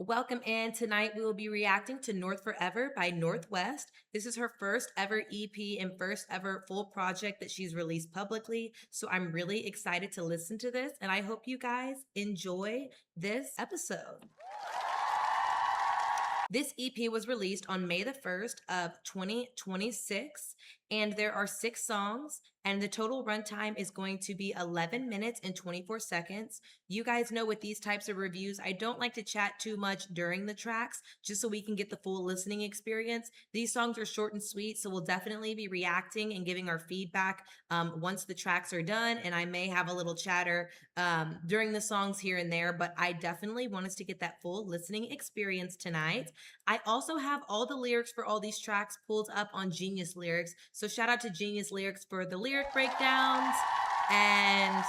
Welcome in. Tonight we will be reacting to North Forever by Northwest. This is her first ever EP and first ever full project that she's released publicly. So I'm really excited to listen to this, and I hope you guys enjoy this episode. This EP was released on May the 1st of 2026, and there are 6 songs, and the total runtime is going to be 11 minutes and 24 seconds. You guys know with these types of reviews, I don't like to chat too much during the tracks, just so we can get the full listening experience. These songs are short and sweet, so we'll definitely be reacting and giving our feedback once the tracks are done, and I may have a little chatter during the songs here and there, but I definitely want us to get that full listening experience tonight. I also have all the lyrics for all these tracks pulled up on Genius Lyrics. So shout out to Genius Lyrics for the lyric breakdowns and,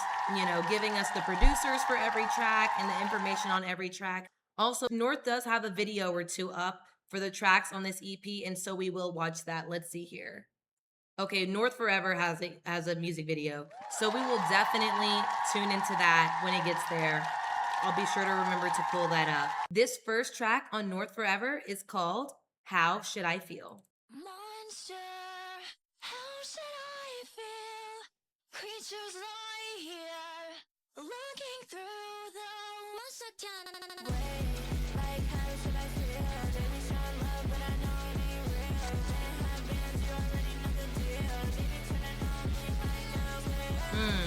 giving us the producers for every track and the information on every track. Also, North does have a video or two up for the tracks on this EP, and so we will watch that. Let's see here. Okay, North Forever has a music video, so we will definitely tune into that when it gets there. I'll be sure to remember to pull that up. This first track on North Forever is called How Should I Feel? Monster, how should I feel? Creatures lie here, looking through the monster wait, like how should I feel? They be showing love, but I know it ain't real. They have bands, you already know the deal. They be turning on me like a wheel.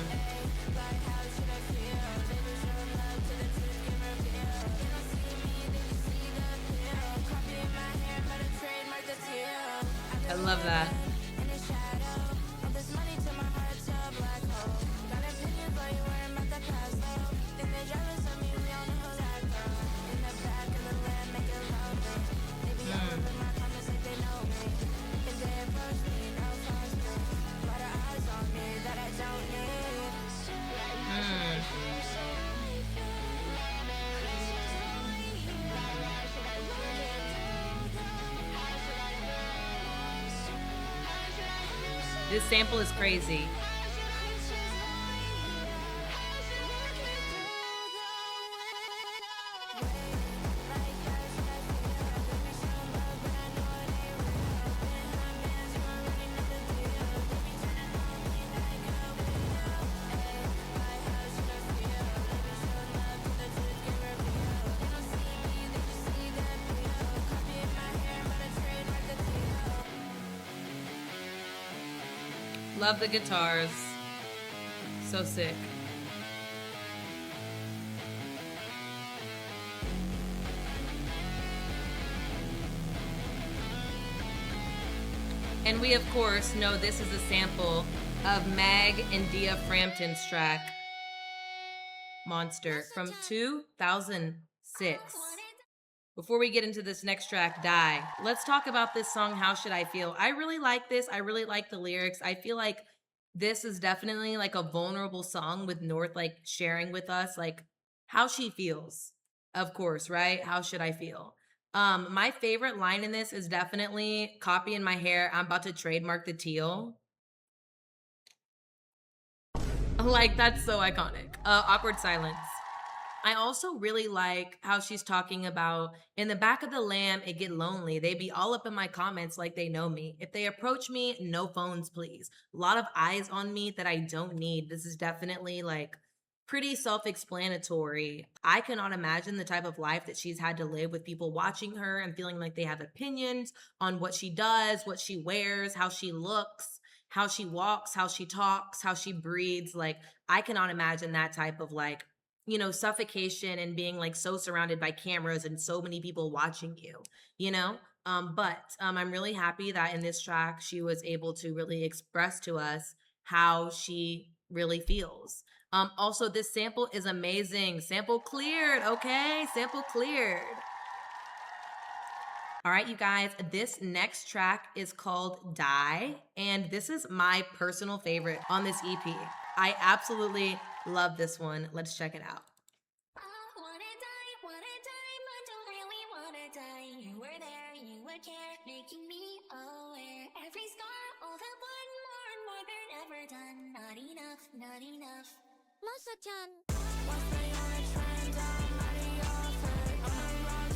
Like how should I feel? They be showing love till the truth get revealed. You don't see me, then you see the appeal. Copy in my hair, but a trademark the teal. I love that. In the shadow of this money to my heart's a black hole. Got opinions, but you worrying about the past though. Think they jealous of me, we all know that girl. In the back of the land, make it lonely. They be all up in my comments like they know me. If they approach me, no false play. Lot of eyes on me that I don't need. This sample is crazy. Love the guitars. So sick. And we, of course, know this is a sample of Mag and Dia Frampton's track, Monster, from 2006. Before we get into this next track, Die, let's talk about this song, How Should I Feel? I really like this. I really like the lyrics. I feel like this is definitely like a vulnerable song with North like sharing with us like how she feels. Of course, right? How should I feel? My favorite line in this is definitely copy in my hair. I'm about to trademark the teal. Like, that's so iconic. Awkward silence. I also really like how she's talking about in the back of the Lamb, it get lonely. They be all up in my comments like they know me. If they approach me, no phones, please. A lot of eyes on me that I don't need. This is definitely like pretty self-explanatory. I cannot imagine the type of life that she's had to live with people watching her and feeling like they have opinions on what she does, what she wears, how she looks, how she walks, how she talks, how she breathes. Like, I cannot imagine that type of like, suffocation and being like so surrounded by cameras and so many people watching you. But I'm really happy that in this track, she was able to really express to us how she really feels. Also, this sample is amazing. Sample cleared, okay? Sample cleared. All right, you guys, this next track is called Die, and this is my personal favorite on this EP. I absolutely love this one. Let's check it out. I wanna die, but don't really wanna die. You were there, you would care, making me aware. Every scar, all the blood, more and more than ever done. Not enough, not enough. Monster-chan. What's the only trend? I'm already offered. On the wrong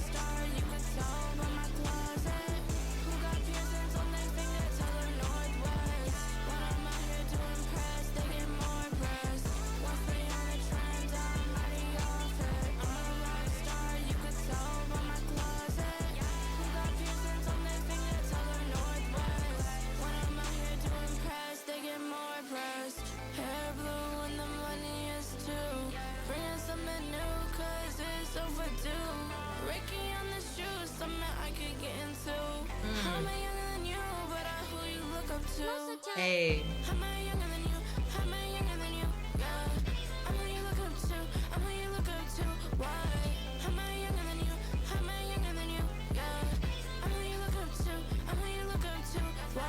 Hey. Am I younger than you? Am I younger than you? Yeah. I'm who you look up to. I'm who you look up to. Why? Am I younger than you? Am I younger than you? Yeah. I'm who you look up to. I'm who you look up to. Why?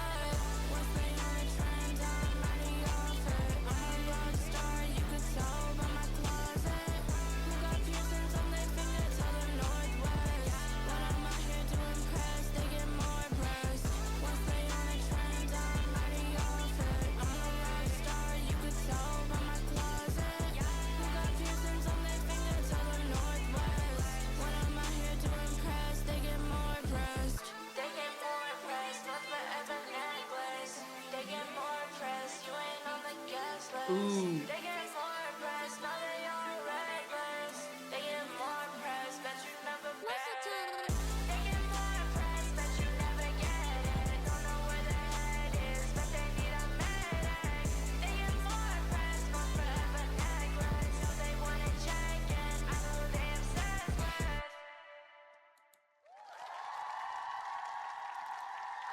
What's the only trend? I'm already off it. I'm a rock star. You could tell by my closet. Who got piercings on their fingers? Tell the Northwest. When I'm out here to impress, they get more pressed. Once they on a trend, I'm already off it. I'm a rock star. You could tell by my closet. Who got piercings on their fingers? Tell the Northwest. When I'm out here to impress, they get more pressed. They get more pressed. North forever necklace. They get more pressed. You ain't on the guest list. Ooh. They get more pressed. Now they all reckless. They get more pressed. Bet you never bet it. They get more pressed. Bet you never get it. Don't know where the head is, but they need a medic. They get more pressed. North forever necklace. So they wanna check in. I know they obsessed with.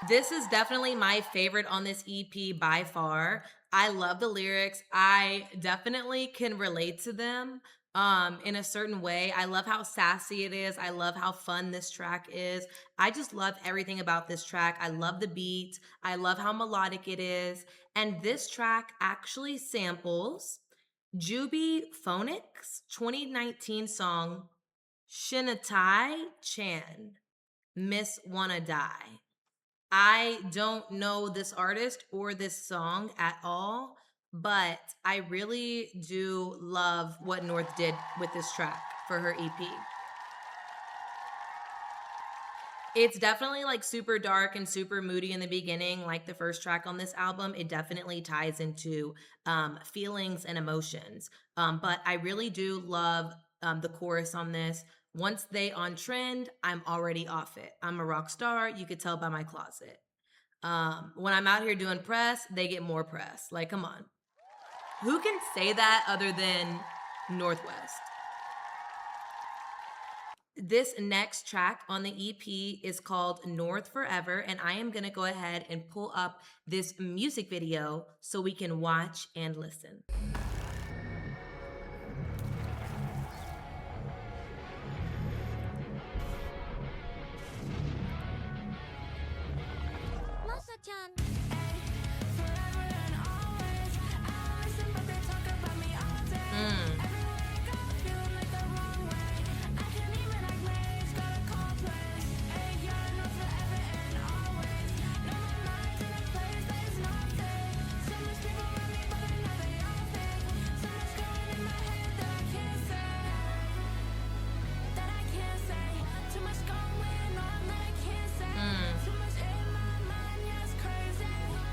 This is definitely my favorite on this EP by far. I love the lyrics. I definitely can relate to them in a certain way. I love how sassy it is. I love how fun this track is. I just love everything about this track. I love the beat. I love how melodic it is. And this track actually samples Juby Phonic's 2019 song Shinatai Chan, Miss Wanna Die. I don't know this artist or this song at all, but I really do love what North did with this track for her EP. It's definitely like super dark and super moody in the beginning, like the first track on this album. It definitely ties into feelings and emotions. But I really do love the chorus on this. Once they on trend, I'm already off it. I'm a rock star. You could tell by my closet. When I'm out here doing press, they get more press. Like, come on. Who can say that other than Northwest? This next track on the EP is called North Forever, and I am going to go ahead and pull up this music video so we can watch and listen. Forever and always. I don't listen, but they talk about me all day. Everywhere I go, feeling like the wrong way. I can't even act late, gotta call place. Hey, y'all know forever and always. Know my mind's in a place that is not safe. So much people around me, but I know they all fake. So much going in my head that I can't say. That I can't say. Too much going on that I can't say. Too much in my mind, yeah, it's crazy.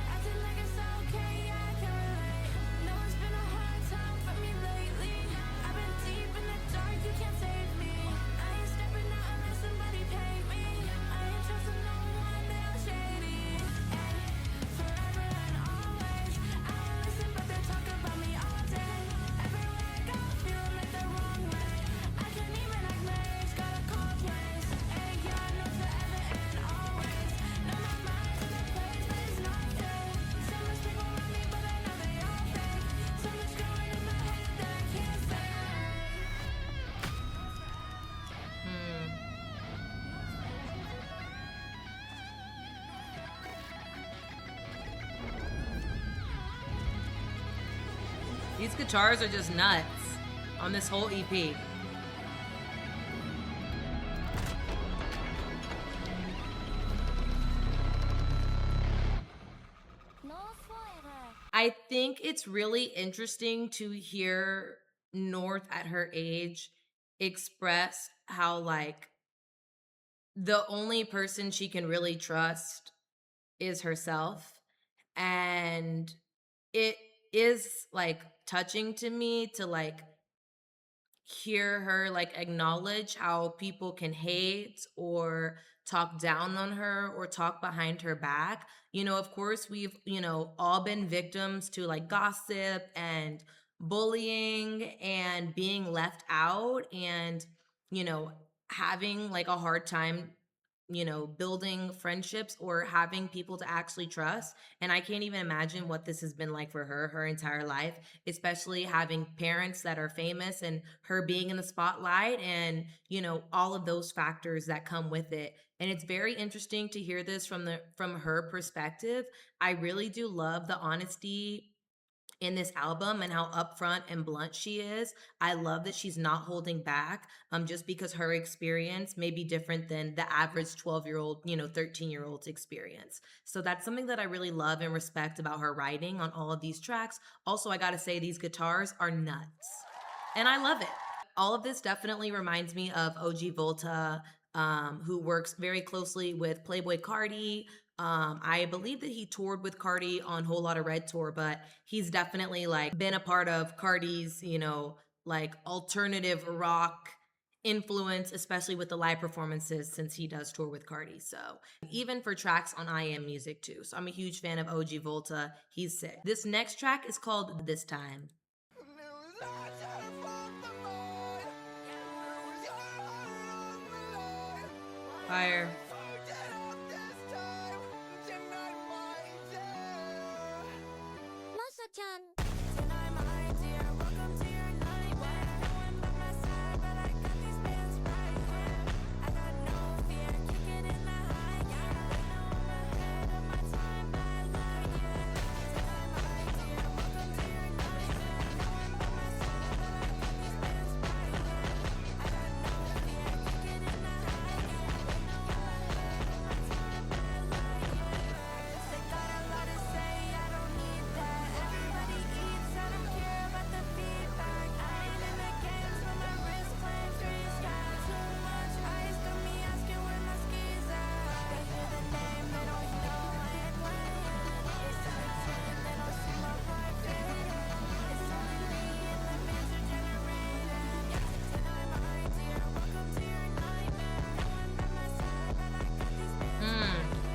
Acting like it's okay, yeah, I can relate. No, it's been a hard time for me lately. I've been deep in the dark, you can't save me. I ain't stepping out unless somebody pay me. I ain't trusting no one, they all shady. Ay, forever and always. I don't listen, but they talk about me all day. Everywhere I go, feeling like the wrong way. I can't even act late, gotta call place. Ay, yeah, I know forever and always. Know my mind's in a place that is not safe. So much people around me, but I know they all fake. So much going in my head that I can't say. These guitars are just nuts on this whole E EP. I think it's really interesting to hear North at her age express how, like, the only person she can really trust is herself. And it is like touching to me to like hear her like acknowledge how people can hate or talk down on her or talk behind her back. You know, of course, we've, you know, all been victims to like gossip and bullying and being left out and, you know, having like a hard time building friendships or having people to actually trust. And I can't even imagine what this has been like for her entire life, especially having parents that are famous and her being in the spotlight and, all of those factors that come with it. And it's very interesting to hear this from her perspective. I really do love the honesty in this album and how upfront and blunt she is. I love that she's not holding back, just because her experience may be different than the average 12-year-old, 13-year-old's experience. So that's something that I really love and respect about her writing on all of these tracks. Also, I gotta say, these guitars are nuts. And I love it. All of this definitely reminds me of OG Volta, who works very closely with Playboy Cardi. I believe that he toured with Cardi on Whole Lotta Red tour, but he's definitely like been a part of Cardi's, like alternative rock influence, especially with the live performances since he does tour with Cardi. So even for tracks on I Am Music too. So I'm a huge fan of OG Volta. He's sick. This next track is called This Time. Fire.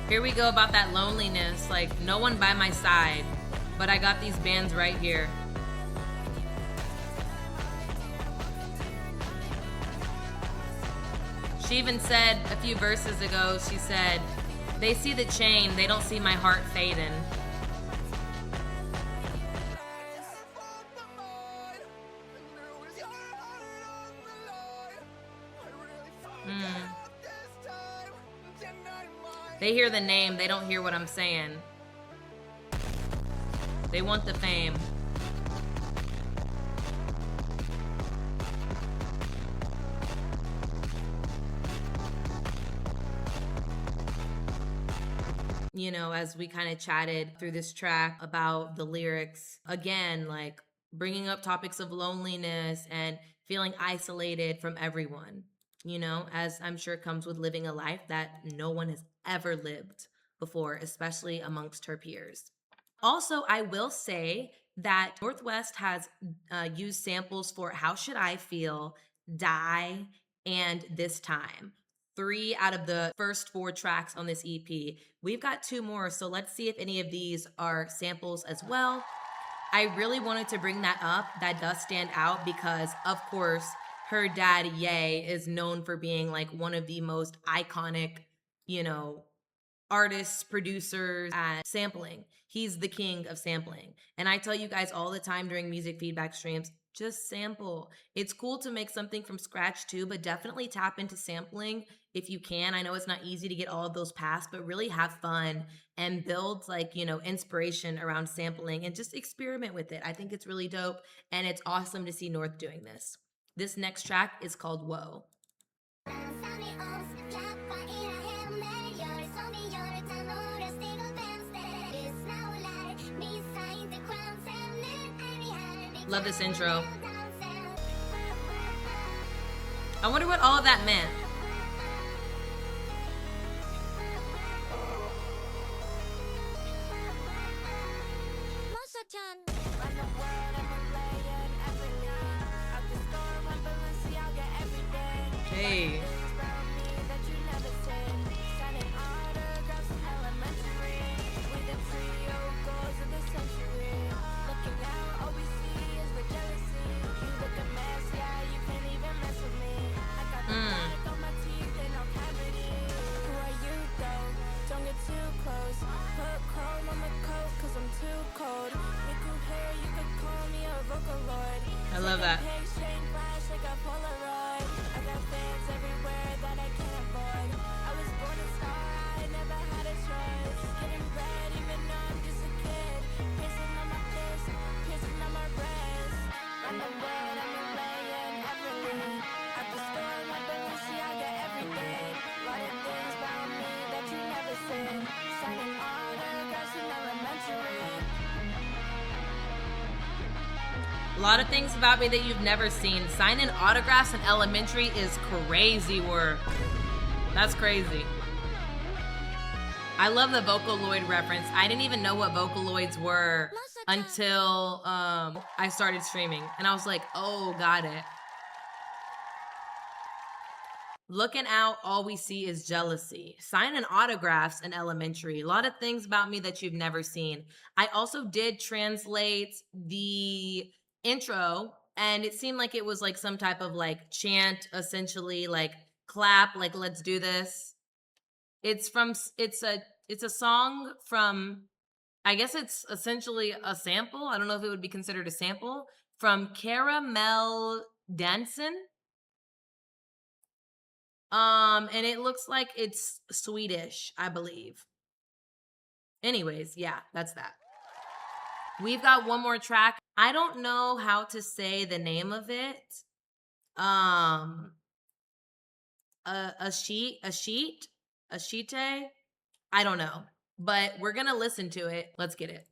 Here we go about that loneliness, like no one by my side, but I got these bands right here. She even said a few verses ago, she said, they see the chain, they don't see my heart fading. They hear the name, they don't hear what I'm saying. They want the fame. As we kind of chatted through this track about the lyrics, again, like bringing up topics of loneliness and feeling isolated from everyone, as I'm sure comes with living a life that no one has ever lived before, especially amongst her peers. Also, I will say that Northwest has used samples for How Should I Feel, Die, and This Time. 3 out of the first 4 tracks on this EP. We've got 2 more, so let's see if any of these are samples as well. I really wanted to bring that up. That does stand out because, of course, her dad, Ye, is known for being like one of the most iconic, artists, producers at sampling. He's the king of sampling. And I tell you guys all the time during music feedback streams, just sample. It's cool to make something from scratch too, but definitely tap into sampling if you can. I know it's not easy to get all of those passed, but really have fun and build inspiration around sampling and just experiment with it. I think it's really dope and it's awesome to see North doing this. This next track is called Whoa. Love this intro. I wonder what all of that meant. Hey. lot of things about me that you've never seen. Signing autographs in elementary is crazy work. That's crazy. I love the Vocaloid reference. I didn't even know what Vocaloids were until I started streaming. And I was like, oh, got it. Looking out, all we see is jealousy. Signing autographs in elementary. A lot of things about me that you've never seen. I also did translate the intro, and it seemed like it was like some type of like chant, essentially, like clap, like let's do this. It's a song from, I guess it's essentially a sample. I don't know if it would be considered a sample from Caramel Dancin'. And it looks like it's Swedish, I believe. Anyways, yeah, that's that. We've got one more track. I don't know how to say the name of it. A sheet, I don't know, but we're gonna listen to it. Let's get it.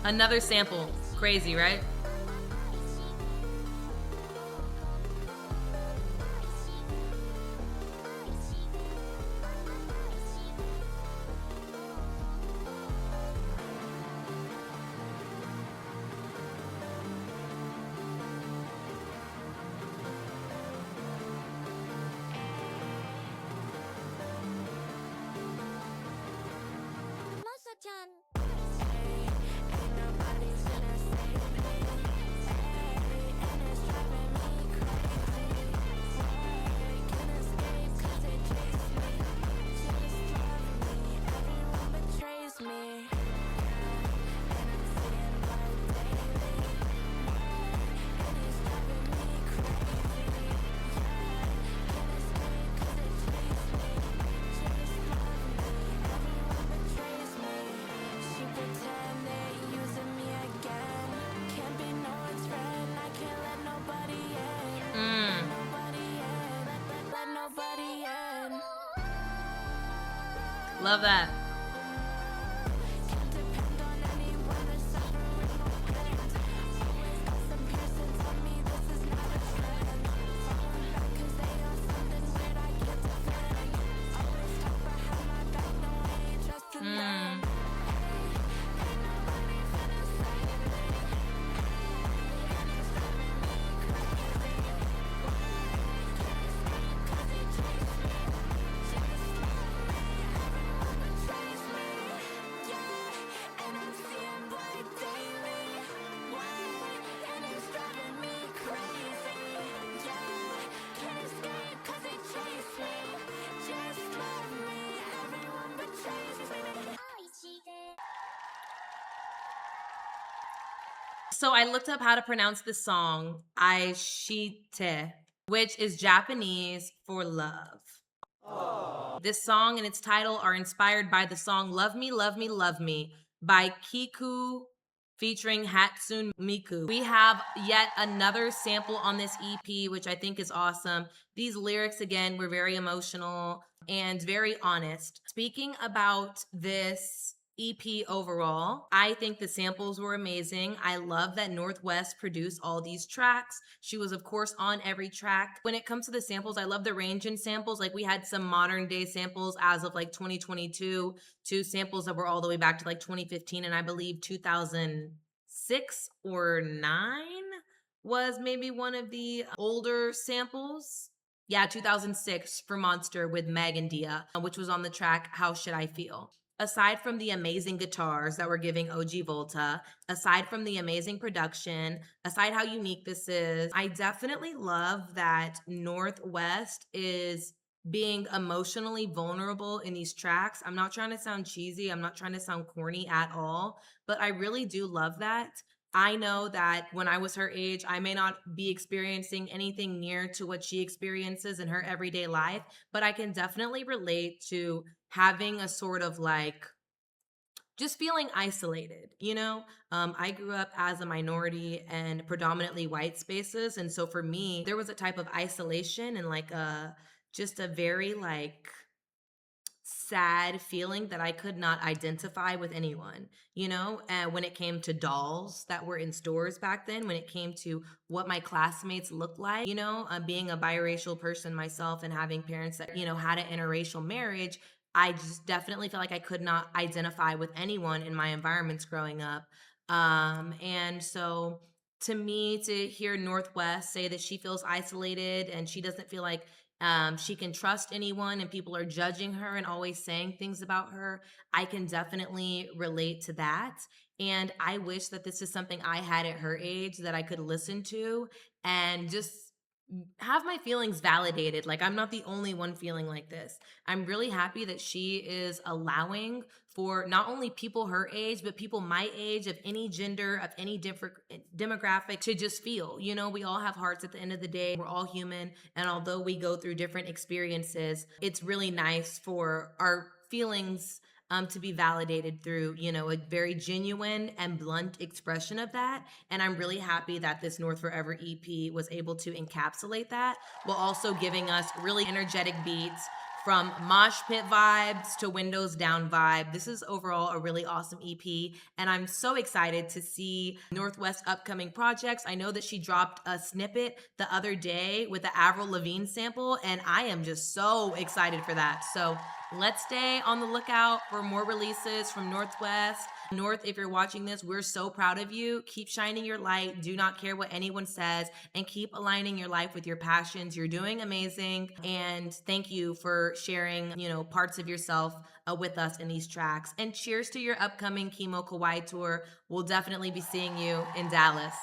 Another sample. Crazy, right? Love that. So I looked up how to pronounce this song, Aishite, which is Japanese for love. Aww. This song and its title are inspired by the song Love Me, Love Me, Love Me by Kiku featuring Hatsune Miku. We have yet another sample on this EP, which I think is awesome. These lyrics, again, were very emotional and very honest. Speaking about this EP overall, I think the samples were amazing. I love that Northwest produced all these tracks. She was, of course, on every track. When it comes to the samples, I love the range in samples. Like, we had some modern day samples as of like 2022, to samples that were all the way back to like 2015, and I believe 2006 or 9 was maybe one of the older samples. Yeah, 2006 for Monster with Meg and Dia, which was on the track How Should I Feel. Aside from the amazing guitars that were giving OG Volta, aside from the amazing production, aside how unique this is, I definitely love that Northwest is being emotionally vulnerable in these tracks. I'm not trying to sound cheesy. I'm not trying to sound corny at all, but I really do love that. I know that when I was her age, I may not be experiencing anything near to what she experiences in her everyday life, but I can definitely relate to having a sort of like just feeling isolated, you know? I grew up as a minority and predominantly white spaces. And so for me, there was a type of isolation and like just a very like sad feeling that I could not identify with anyone, when it came to dolls that were in stores back then, when it came to what my classmates looked like, being a biracial person myself and having parents that, had an interracial marriage. I just definitely feel like I could not identify with anyone in my environments growing up. And so to me, to hear Northwest say that she feels isolated and she doesn't feel like she can trust anyone and people are judging her and always saying things about her, I can definitely relate to that. And I wish that this is something I had at her age that I could listen to and just have my feelings validated. Like, I'm not the only one feeling like this. I'm really happy that she is allowing for not only people her age, but people my age, of any gender, of any different demographic, to just feel. We all have hearts at the end of the day. We're all human. And although we go through different experiences, it's really nice for our feelings to be validated through, a very genuine and blunt expression of that. And I'm really happy that this North Forever EP was able to encapsulate that while also giving us really energetic beats, from mosh pit vibes to windows down vibe. This is overall a really awesome EP, and I'm so excited to see Northwest's upcoming projects. I know that she dropped a snippet the other day with the Avril Lavigne sample, and I am just so excited for that. So let's stay on the lookout for more releases from Northwest. North, if you're watching this, we're so proud of you. Keep shining your light. Do not care what anyone says, and keep aligning your life with your passions. You're doing amazing. And thank you for sharing, parts of yourself with us in these tracks. And cheers to your upcoming Chemo Kauai tour. We'll definitely be seeing you in Dallas.